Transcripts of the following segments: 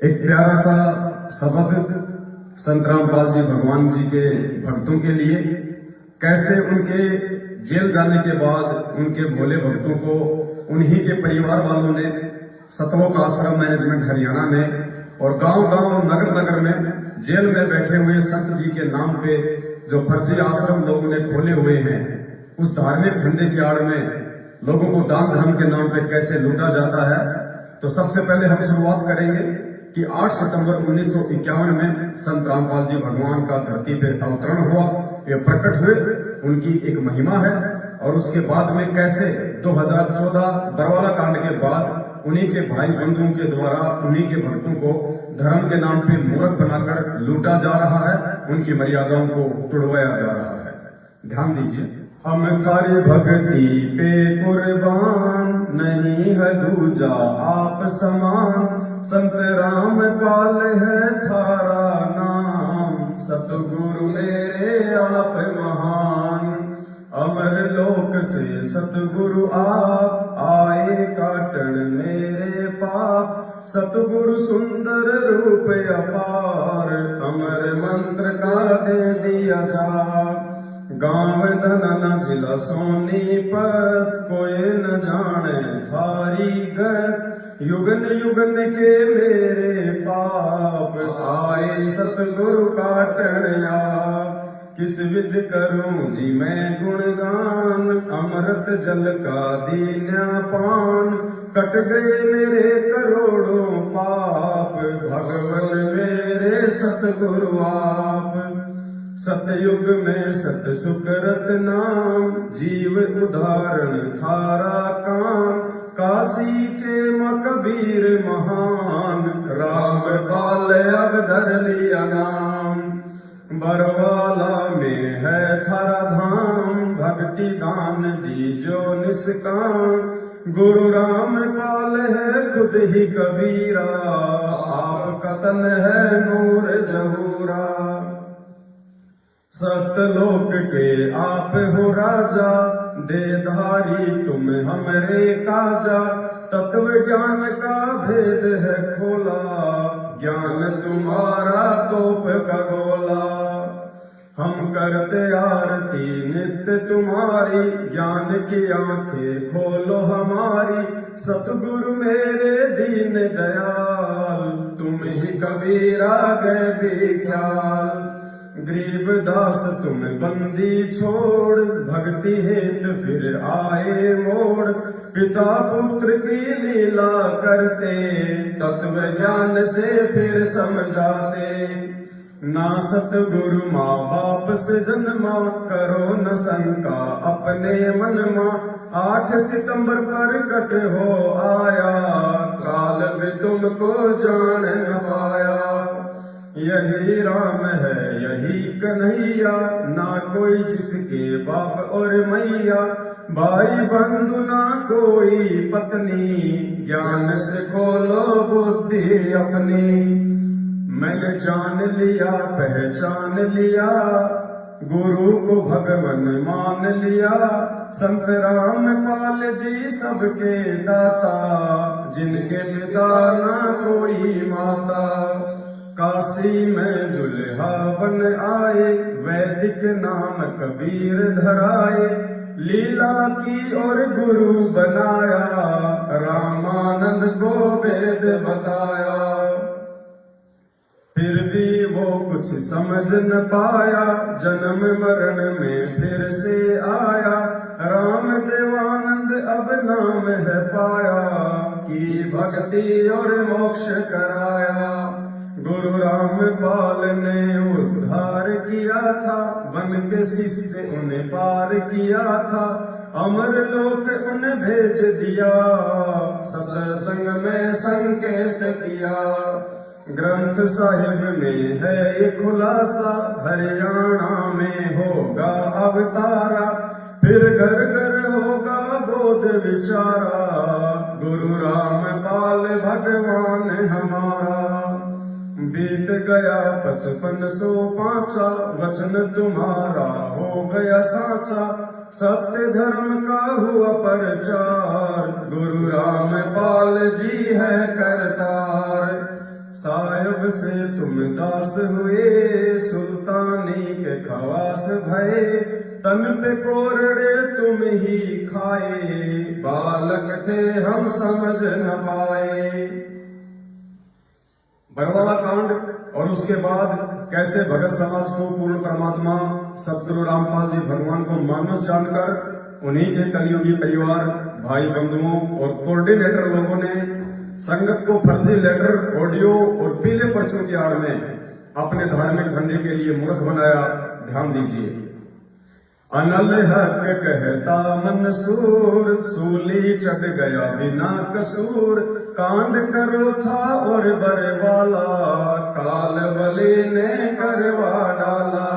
एक प्यारा सा सबक संत रामपाल जी भगवान जी के भक्तों के लिए, कैसे उनके जेल जाने के बाद उनके भोले भक्तों को उन्हीं के परिवार वालों ने सतलोक आश्रम मैनेजमेंट हरियाणा में और गांव-गांव नगर-नगर में जेल में बैठे हुए संत जी के नाम पे जो फर्जी आश्रम लोगों ने खोले हुए हैं, उस धार्मिक धंधे की आड़ में लोगों को दान धर्म के नाम पे कैसे लूटा जाता है। तो सबसे पहले हम शुरुआत करेंगे कि 8 सितंबर 1951 में संत रामपाल जी भगवान का धरती पे अवतरण हुआ, ये प्रकट हुए, उनकी एक महिमा है। और उसके बाद में कैसे 2014 बरवाला कांड के बाद उन्हीं के भाई बंधुओं के द्वारा उन्हीं के भक्तों को धर्म के नाम पे मूर्ख बनाकर लूटा जा रहा है, उनकी मर्यादाओं को तोड़वाया जा रहा है। ध्यान दीजिए, हम थारी भक्ति पे कुर्बान, नहीं है दूजा आप समान, संत रामपाल है थारा नाम, सतगुरु मेरे आप महान, अमर लोक से सतगुरु आप आए काटन मेरे पाप, सतगुरु सुंदर रूप अपार, अमर मंत्र का दे दिया जाप, गांव धनना जिला सोनीपत, कोई न जाने थारी गत, युगन युगन के मेरे पाप, आए सतगुरु काटन आप, किस विध करूं जी मैं गुणगान, अमृत जल का दीन्या पान, कट गए मेरे करोड़ों पाप, भगवन मेरे सतगुरु आप, सतयुग में सत सुकरत नाम, जीव उदाहरण थारा काम, काशी के कबीर महान, रामपाल अब धर लिया नाम, बरवाला में है थारा धाम, भक्ति दान दीजो निष्काम, गुरु रामपाल है खुद ही कबीरा, आप कतन है नूर जहूरा, सतलोक के आप हो राजा, देधारी तुम हमरे काजा, तत्व ज्ञान का भेद है खोला, ज्ञान तुम्हारा तोप का गोला, हम करते आरती नित्य तुम्हारी, ज्ञान की आंखें खोलो हमारी, सतगुरु मेरे दीन दयाल, तुम ही कबीरा गए बेख्याल, गरीबदास तुम बंदी छोड़, भक्ति हेत फिर आए मोड़, पिता पुत्र की लीला करते, तत्व ज्ञान से फिर समझाते, ना सतगुरु माँ बाप से जन्मा, करो न शंका अपने मन मा, 8 सितंबर प्रकट हो आया, काल भी तुमको जान न पाया, यही राम है यही कन्हैया, ना कोई जिसके बाप और मैया, भाई बंधु ना कोई पत्नी, ज्ञान से खोलो बुद्धि अपनी, मैंने जान लिया पहचान लिया, गुरु को भगवन मान लिया, संत रामपाल जी सबके दाता, जिनके पिता ना कोई माता, काशी में दुल्हा बन आए, वैदिक नाम कबीर धराए, लीला की और गुरु बनाया, रामानंद को वेद बताया, फिर भी वो कुछ समझ न पाया, जन्म मरण में फिर से आया, राम देवानंद अब नाम है पाया, की भक्ति और मोक्ष कराया, गुरु रामपाल ने उद्धार किया था, बन के शिष्य उन्हें पार किया था, अमर लोक उन्हें भेज दिया, सत्संग में संकेत किया, ग्रंथ साहिब में है ये खुलासा, हरियाणा में होगा अवतारा, फिर घर घर होगा बोध विचारा, गुरु रामपाल भगवान हमारा, बीत गया 5505, वचन तुम्हारा हो गया साचा, सत्य धर्म का हुआ प्रचार, गुरु रामपाल जी है करतार, साहिब से तुम दास हुए, सुल्तानी के खवास भये, तन पे कोरड़े तुम ही खाए, बालक थे हम समझ न पाए। बरवाला कांड और उसके बाद कैसे भगत समाज को पूर्ण परमात्मा सतगुरु रामपाल जी भगवान को मानस जानकर उन्हीं के कलयुगी परिवार, भाई बंधुओं और कोऑर्डिनेटर लोगों ने संगत को फर्जी लेटर, ऑडियो और पीले पर्चों की आड़ में अपने धार्मिक धंधे के लिए मूर्ख बनाया। ध्यान दीजिए। अनल हक कहता मंसूर, सूली चढ़ गया बिना कसूर, कांड करो था और बरवाला, काल बली ने करवा डाला।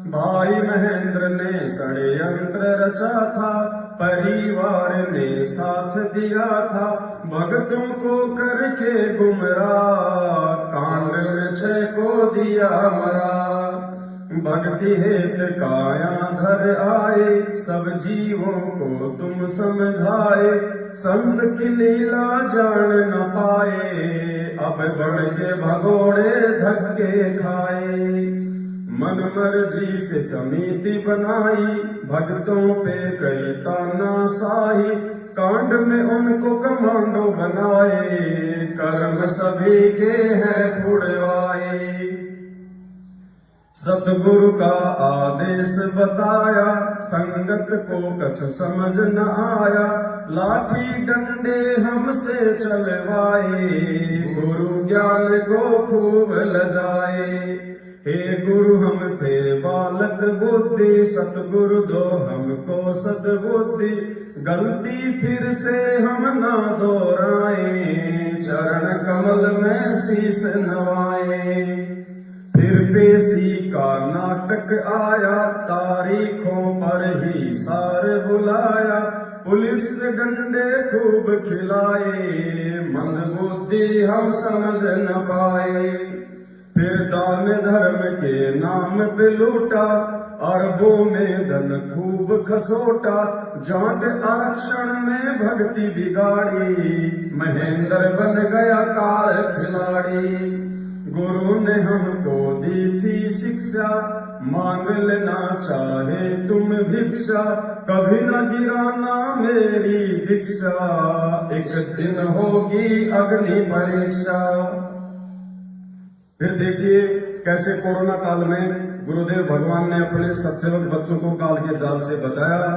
भाई महेंद्र ने षड्यंत्र रचा था, परिवार ने साथ दिया था, भक्तों को करके गुमराह, कांड में को दिया मरा। भक्ति हेत काया धर आए, सब जीवों को तुम समझाए, संत की लीला जान न पाए, अब बढ़ के भगोड़े धक्के खाए। मन मर्जी से समिति बनाई, भक्तों पे कई तानाशाही, कांड में उनको कमांडो बनाए, कर्म सभी के हैं फुड़वाए। सतगुरु का आदेश बताया, संगत को कछु समझ न आया, लाठी डंडे हमसे चलवाए, गुरु ज्ञान को खूब लजाए। हे गुरु हम थे बालक बुद्धि, सतगुरु दो हमको सद्बुद्धि, गलती फिर से हम ना दोहराए, चरण कमल में शीश नवाए। फिर पेशी का नाटक आया, तारीखों पर ही सार बुलाया, पुलिस डंडे खूब खिलाए, मंदबुद्धि हम समझ न पाए। फिर दान धर्म के नाम पे लूटा, अरबों में धन खूब खसोटा, जाट आरक्षण में भक्ति बिगाड़ी, महेंद्र बन गया काल खिलाड़ी। गुरु ने हमको दी थी शिक्षा, मांग लेना चाहे तुम भिक्षा, कभी न गिराना मेरी दीक्षा, एक दिन होगी अग्नि परीक्षा। फिर देखिए कैसे कोरोना काल में गुरुदेव भगवान ने अपने सत्सेवक बच्चों को काल के जाल से बचाया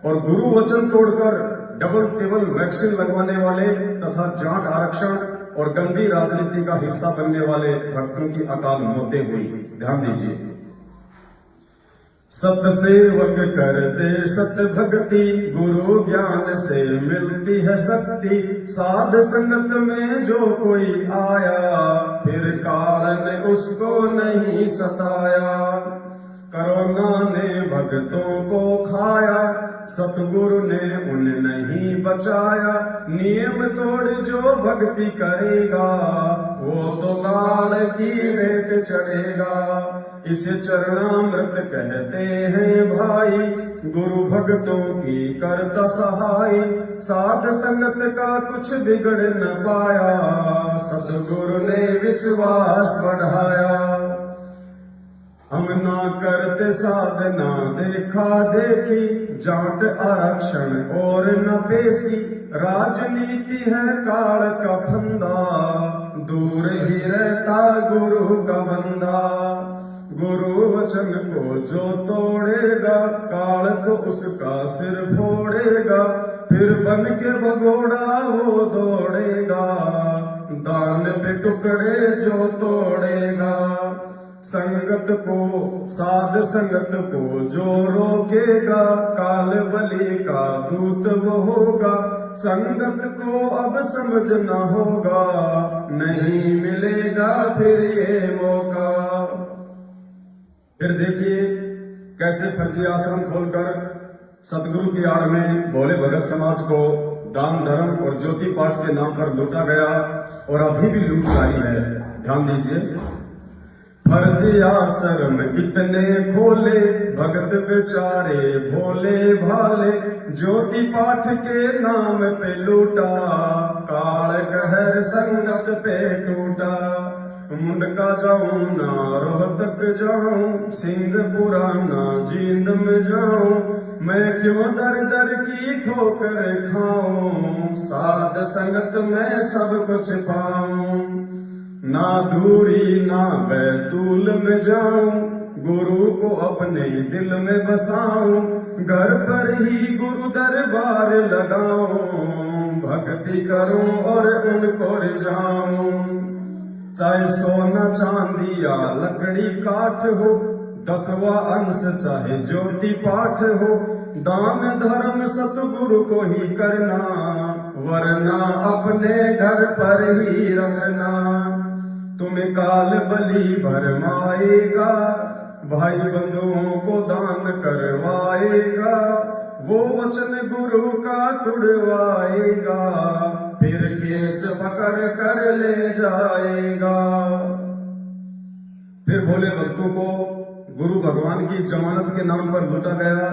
और गुरु वचन तोड़कर डबल टिबल वैक्सीन लगवाने वाले तथा जाट आरक्षण और गंदी राजनीति का हिस्सा बनने वाले भक्तों की अकाल मौतें हुई। ध्यान दीजिए। सत सेवक करते सत भक्ति, गुरु ज्ञान से मिलती है शक्ति, साध संगत में जो कोई आया, फिर काल ने उसको नहीं सताया। कोरोना ने भक्तों को खाया, सतगुरु ने उन्हें नहीं बचाया, नियम तोड़ जो भक्ति करेगा, वो तो काल की भेंट चढ़ेगा। इसे चरणामृत कहते हैं भाई, गुरु भक्तों की करता सहाय, साध संगत का कुछ बिगड़ न पाया, सतगुरु ने विश्वास बढ़ाया। हम ना करते साधना देखा देखी, जाट आरक्षण और न पेशी, राजनीति है काल का फंदा, दूर ही रहता गुरु का बंदा। गुरु वचन को जो तोड़ेगा, काल तो उसका सिर फोड़ेगा, फिर बन के भगोड़ा वो दौड़ेगा, दान पे टुकड़े जो तोड़ेगा। संगत को साध संगत को जो रोकेगा, काल बलि का दूत वो होगा, संगत को अब समझ न होगा, नहीं मिलेगा फिर ये मौका। फिर देखिए कैसे फर्जी आश्रम खोलकर सतगुरु की आड़ में भोले भगत समाज को दान धर्म और ज्योति पाठ के नाम पर लूटा गया और अभी भी लूट जारी है। ध्यान दीजिए। फर्ज आश्रम इतने खोले, भगत बेचारे भोले भाले, ज्योति पाठ के नाम पे लूटा, काल कहर संगत पे टूटा। मुंडका जाऊं ना रोहतक जाऊं, सिंहपुरा ना जींद में जाऊं, मैं क्यों दर दर की ठोकर खाऊं, साध संगत में सब कुछ पाऊं। ना दूरी ना बैतूल में जाऊं, गुरु को अपने दिल में बसाऊं, घर पर ही गुरु दरबार लगाऊं, भक्ति करूं और उनको रिझाऊं। चाहे सोना चांदी या लकड़ी काठ हो, 10वां अंश चाहे ज्योति पाठ हो, दान धर्म सतगुरु को ही करना, वरना अपने घर पर ही रखना। तुम्हें काल बलि भरमाएगा, भाई बंधुओं को दान करवाएगा, वो वचन गुरु का तुड़वाएगा, फिर केस पकड़ कर ले जाएगा। फिर भोले भक्तों को गुरु भगवान की जमानत के नाम पर लूटा गया।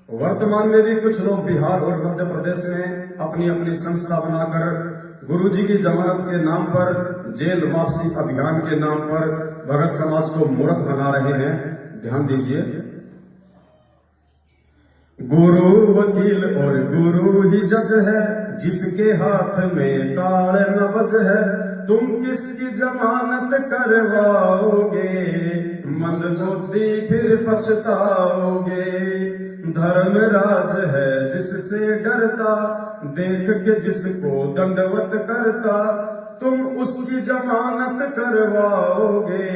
वर्तमान में भी कुछ लोग बिहार और मध्य प्रदेश में अपनी अपनी संस्था बनाकर गुरु जी की जमानत के नाम पर, जेल वापसी अभियान के नाम पर भगत समाज को मूर्ख बना रहे हैं। ध्यान दीजिए, गुरु वकील और गुरु ही जज है, जिसके हाथ में ताड़ नबज है, तुम किसकी जमानत करवाओगे, मंदबुद्धि फिर पछताओगे। धर्मराज है जिससे डरता, देख के जिसको दंडवत करता, तुम उसकी जमानत करवाओगे,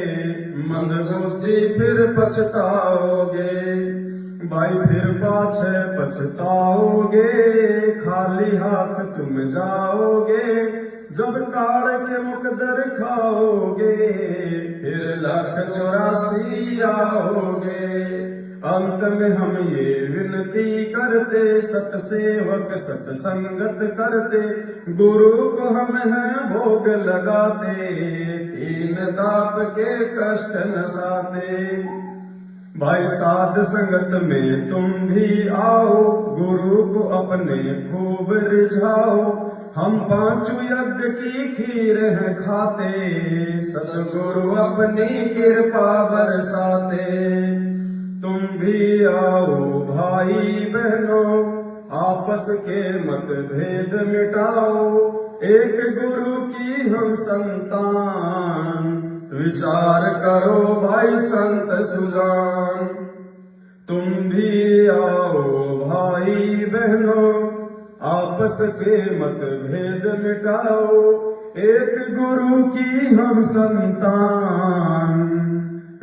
मंदबुद्धि फिर पछताओगे। भाई फिर पाछे पछताओगे, खाली हाथ तुम जाओगे, जब काड़ के मुकदर खाओगे, फिर 1,84 आओगे। अंत में हम ये विनती करते, सतसेवक सत्संगत करते, गुरु को हम हैं भोग लगाते, 3 दाप के कष्ट नसाते। भाई साध संगत में तुम भी आओ, गुरु को अपने खूब रिझाओ, हम 5 यज्ञ की खीर हैं खाते, सतगुरु अपनी कृपा बरसाते। तुम भी आओ भाई बहनों, आपस के मतभेद मिटाओ, एक गुरु की हम संतान, विचार करो भाई संत सुजान। तुम भी आओ भाई बहनों, आपस के मतभेद मिटाओ, एक गुरु की हम संतान,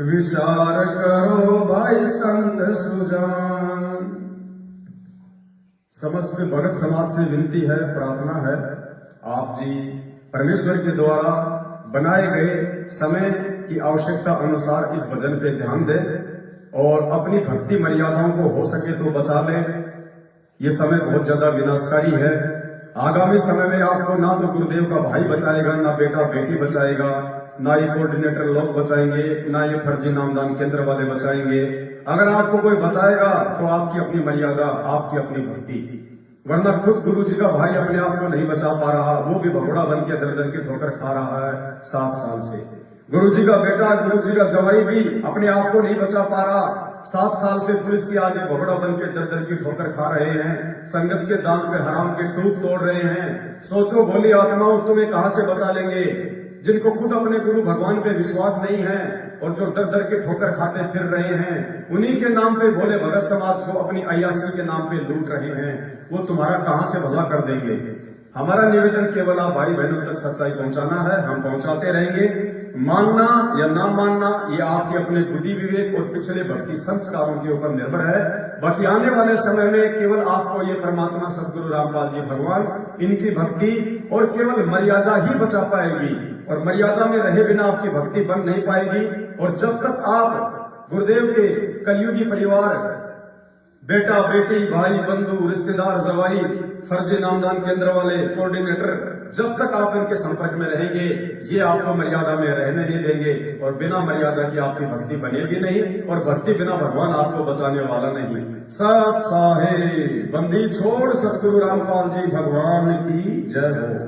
विचार करो भाई संत सुजान। समस्त भगत समाज से विनती है, प्रार्थना है, आप जी परमेश्वर के द्वारा बनाए गए समय की आवश्यकता अनुसार इस भजन पे ध्यान दें और अपनी भक्ति मर्यादाओं को हो सके तो बचा लें। ये समय बहुत ज्यादा विनाशकारी है। आगामी समय में आपको ना तो गुरुदेव का भाई बचाएगा, ना बेटा बेटी बचाएगा, ना ये कोऑर्डिनेटर लोग बचाएंगे, ना ये फर्जी नामदान केंद्र वाले बचाएंगे। अगर आपको कोई बचाएगा तो आपकी अपनी मर्यादा, आपकी अपनी भक्ति, वरना खुद गुरु जी का भाई अपने आप को नहीं बचा पा रहा, वो भी भगोड़ा बन के दर दर के ठोकर खा रहा है 7 साल से। गुरु जी का बेटा, गुरु जी का जवाई भी अपने आप को नहीं बचा पा रहा, 7 साल से पुलिस के आगे भगोड़ा बन के दर दर की ठोकर खा रहे हैं, संगत के दान पे हराम के टूट तोड़ रहे हैं। सोचो भोली आत्माओं, तुम्हें कहां से बचा लेंगे, जिनको खुद अपने गुरु भगवान पे विश्वास नहीं है और जो दर दर के ठोकर खाते फिर रहे हैं, उन्हीं के नाम पे भोले भगत समाज को अपनी अय्यासी के नाम पे लूट रहे हैं, वो तुम्हारा कहां से भला कर देंगे। हमारा निवेदन केवल आप भाई बहनों तक सच्चाई पहुंचाना है, हम पहुंचाते रहेंगे। मानना या ना मानना ये आपके अपने बुद्धि विवेक और पिछले भक्ति संस्कारों के ऊपर निर्भर है। बाकी आने वाले समय में केवल आपको ये परमात्मा सदगुरु रामपाल जी भगवान, इनकी भक्ति और केवल मर्यादा ही बचा पाएगी, और मर्यादा में रहे बिना आपकी भक्ति बन नहीं पाएगी। और जब तक आप गुरुदेव के कलयुगी परिवार, बेटा बेटी भाई बंधु रिश्तेदार जवाई, फर्जी नामदान केंद्र वाले, कोऑर्डिनेटर, जब तक आप इनके संपर्क में रहेंगे ये आपको मर्यादा में रहने नहीं देंगे और बिना मर्यादा की आपकी भक्ति बनेगी नहीं और भक्ति बिना भगवान आपको बचाने वाला नहीं। सत साहेब बंदी छोड़ सतगुरु रामपाल जी भगवान की जय हो।